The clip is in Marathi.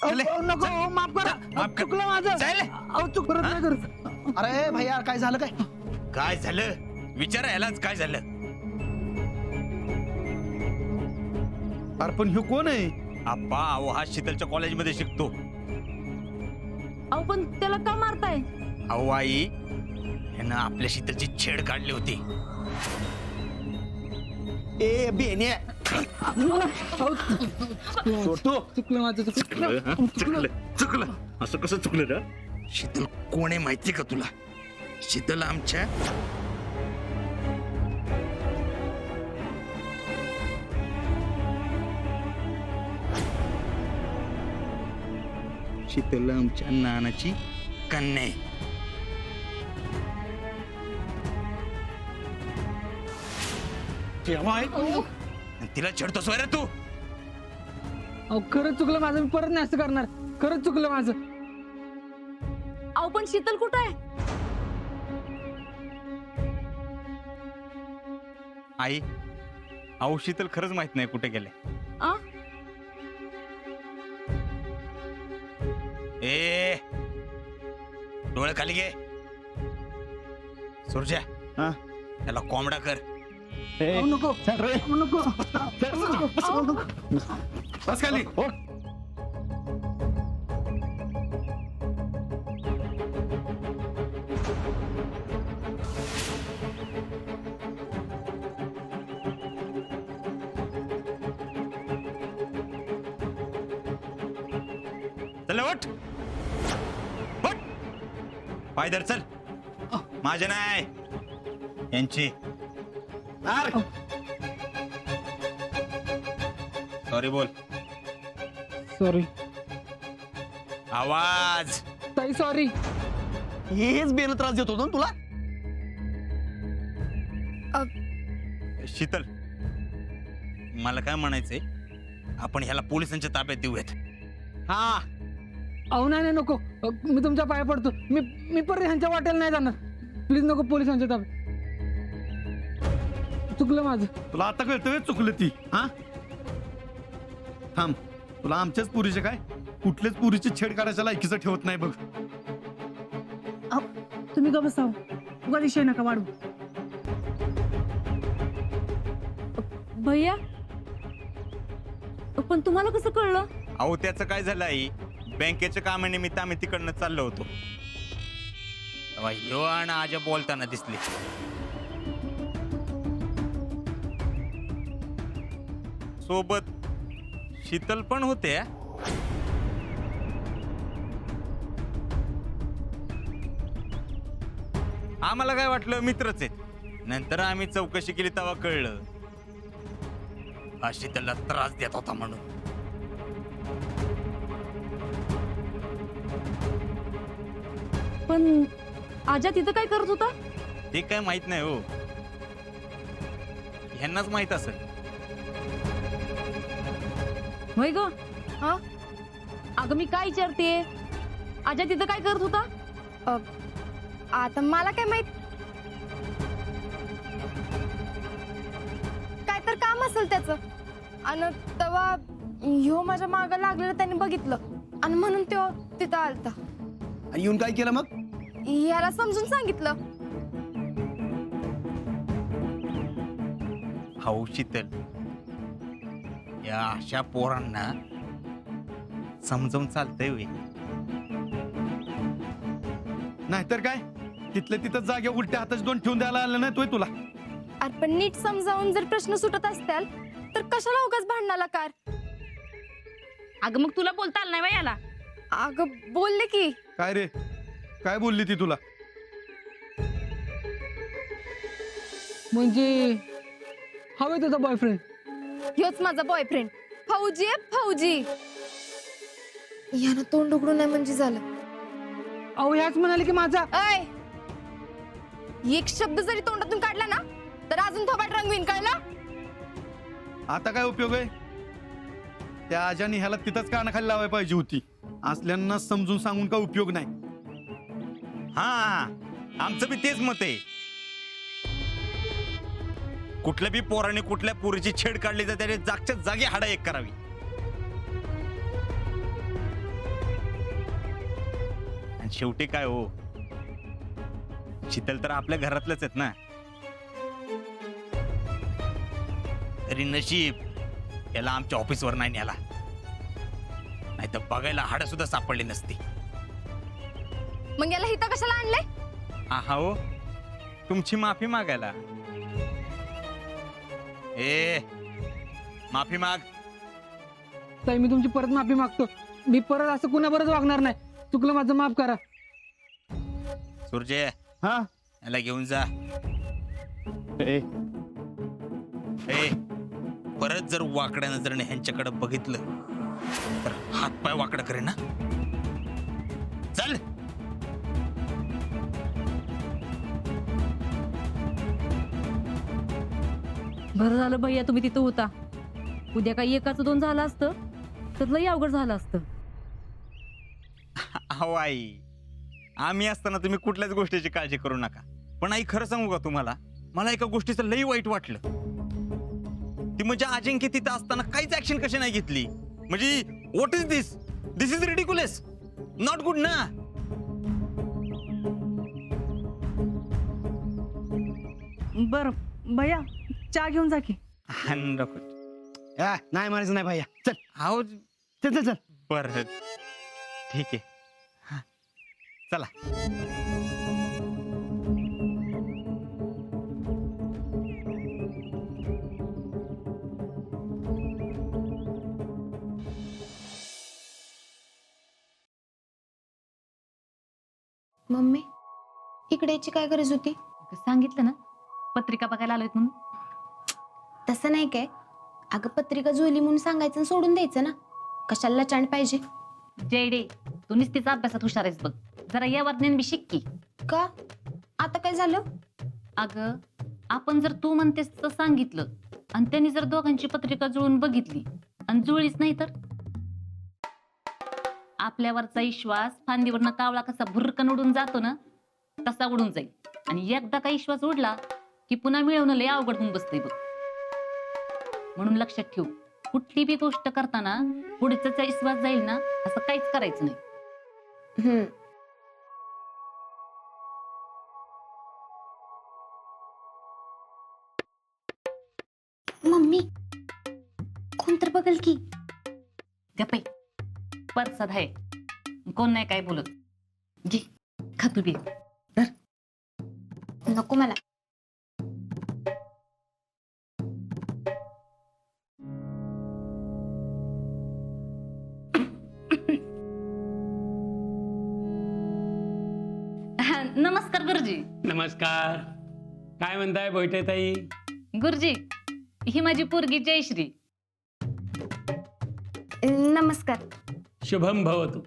नको माफ करा, चुकलं माझं. चुक परत नाही करत. अरे भैया काय झालं काय? काय झालं विचारा यालाच काय झालं. अरे पण ह्यो कोण आहे? आप्पा अहो हा शीतलच्या कॉलेजमध्ये शिकतो. अहो पण त्याला का मारताय? अहो आई ह्यानं आपल्या शीतलची छेड काढली होती. ए बेने चुकलं माझं चुकलं असं कसं चुकलं रे? शीतल कोण आहे माहिती का तुला? शीतल आमच्या शीतल आमच्या नानाची कन्या आहे. आणि तिला छेडतोस रे तू? अहो खरंच चुकलं माझं, मी परत नाही असं करणार. खरंच चुकलं माझं. अहो पण शीतल कुठं आहे? आई अहो शीतल खरंच माहित नाही कुठे गेले. आ? ए डोळे खाली घे. सुरजा हा? त्याला कोंबडा कर. अहो, नको अहो, नको बस खाली. चल उठ उठ. पायदर चल. माझे नाही यांची. सॉरी बोल. सॉरी आवाज. ताई सॉरी. हेच बेन त्रास देत होतो ना तुला. शीतल मला काय म्हणायचंय, आपण ह्याला पोलिसांच्या ताब्यात देऊयात. हा अहो नाही नको. मी तुमच्या पाया पडतो. मी परत ह्यांच्या वाटेला नाही जाणार. प्लीज नको पोलिसांच्या ताब्यात. चुकलं माझं. तुला आता कळतं चुकलं ती. हा थांब, तुला आमच्याच पुरीचे काय कुठल्याच पुरीची छेड काढायच्या लायकीचं ठेवत नाही बघ. तुम्ही का बसाव, उगा विषय नका वाढू. भैया पण तुम्हाला कसं कळलं? अहो त्याचं काय झालं आई, बँकेच्या कामानिमित्त आम्ही तिकडनं चाललो होतो. तेव्हा ह्यो आणि आजा बोलताना दिसले. सोबत शीतल पण होते. आम्हाला काय वाटलं मित्रच आहेत. नंतर आम्ही चौकशी केली तेव्हा कळलं हा शीतलला त्रास देत होता म्हणून. पण आजा तिथं काय करत होता? ते काय माहित नाही हो, ह्यांनाच माहित असेल. होय ग. हा अगं मी काय विचारते, आजा तिथं काय करत होता? आता मला काय माहित, काय तर काम असेल त्याचं. आणि तेव्हा ह्यो माझ्या मागं लागलेलं त्यांनी बघितलं आणि म्हणून तो तिथं आलता. येऊन काय केलं मग? ह्याला समजून सांगितलं. हाऊ शीतल, या अशा पोरांना समजावून चालतंय वे. नाहीतर काय, तिथल्या तिथं जागे उलट्या हाताचे दोन ठेवून द्यायला आलं नाही तोय तुला. अरे पण नीट समजावून जर प्रश्न सुटत असतील तर कशाला उगाच भांडणाला कार? अगं मग तुला बोलता आलं नाही बा याला. अगं बोलले की. काय रे, काय बोलली ती तुला? म्हणजे हवे तुझा बॉयफ्रेंड? ह्योच माझा बॉयफ्रेंड. फौजी आहे फौजी. यानं तोंड उघडून नाही म्हणजे झालं. अहो ह्याच म्हणाले की माझा. ऐ, एक शब्द जरी तोंडातून काढला ना तर अजून थोबाट रंगवीन, कळलं? आता काय उपयोग आहे? त्या आजाने ह्याला तिथंच कानाखाली लावायला पाहिजे होती. असल्यांना समजून सांगून का उपयोग नाही. हा आमचं बी तेच मत आहे. कुठल्या बी पोराने कुठल्या पोरीची छेड काढली तर त्याने जागच्या जागी हाडा एक करावी. आणि शेवटी काय हो, शीतल तर आपल्या घरातलंच आहेत ना. तरी नशीब याला आमच्या ऑफिसवर नाही न्याला, नाही तर बघायला हाड सुद्धा सापडली नसती. मग याला इथं कशाला आणलंय? आहा हो, तुमची माफी मागायला. ए माफी माग. ताई मी तुमची परत माफी मागतो. मी परत असं कुणाबरोबर वागणार नाही. चुकलं माझं, माफ करा. सुरजे हा याला घेऊन जा. ए, ए परत जर वाकड्या नजरेने ह्यांच्याकडे बघितलं तर हातपाय वाकडं करे ना. चल. बरं झालं भैया तुम्ही तिथं होता. उद्या काही एकाचं दोन झालं असतं तर लई अवघड झालं असतं. अहो आई, आम्ही असताना तुम्ही कुठल्याच गोष्टीची काळजी करू नका. पण आई खरं सांगू का तुम्हाला, मला एका गोष्टीचं लई वाईट वाटलं. ती म्हणजे अजिंक्य तिथं असताना काहीच ऍक्शन कशी नाही घेतली. म्हणजे what is this? This is ridiculous, not good ना. बर भैया चहा घेऊन जा की. नको. नाही म्हणायचं नाही भैया. चल अहो चल चल चल. बरं ठीक आहे. हा, चला. मम्मी इकडे याची काय गरज होती? सांगितलं ना पत्रिका बघायला आलोय म्हणून. तसं नाही काय, अगं पत्रिका जुळली म्हणून सांगायचं आणि सोडून द्यायचं ना. कशाला चांड पाहिजे? जयडे तू नुसतीच अभ्यासात हुशार आहेस बघ. जरा या वाज्ञान बी शिक की. का आता काय झालं? अगं आपण जर तू म्हणतेस तसं सांगितलं आणि त्यांनी जर दोघांची पत्रिका जुळून बघितली आणि जुळलीच नाही तर आपल्यावरचा विश्वास फांदीवरनं कावळा कसा भुरकन उडून जातो ना तसा उडून जाईल. आणि एकदा का विश्वास उडला की पुन्हा मिळवणं लय अवघड होऊन बसतंय बघ. म्हणून लक्षात ठेव, कुठली बी गोष्ट करताना पुढचा विश्वास जाईल ना असं काहीच करायचं नाही. मम्मी कोण तर बघल की. गप्पे परसाद आहे, कोण नाही काय बोलत. जी खा तू बी. नको मला. नमस्कार गुरुजी. नमस्कार. काय म्हणताय बैठे ताई? गुरुजी ही माझी पोरगी जयश्री. नमस्कार. शुभम भवतु.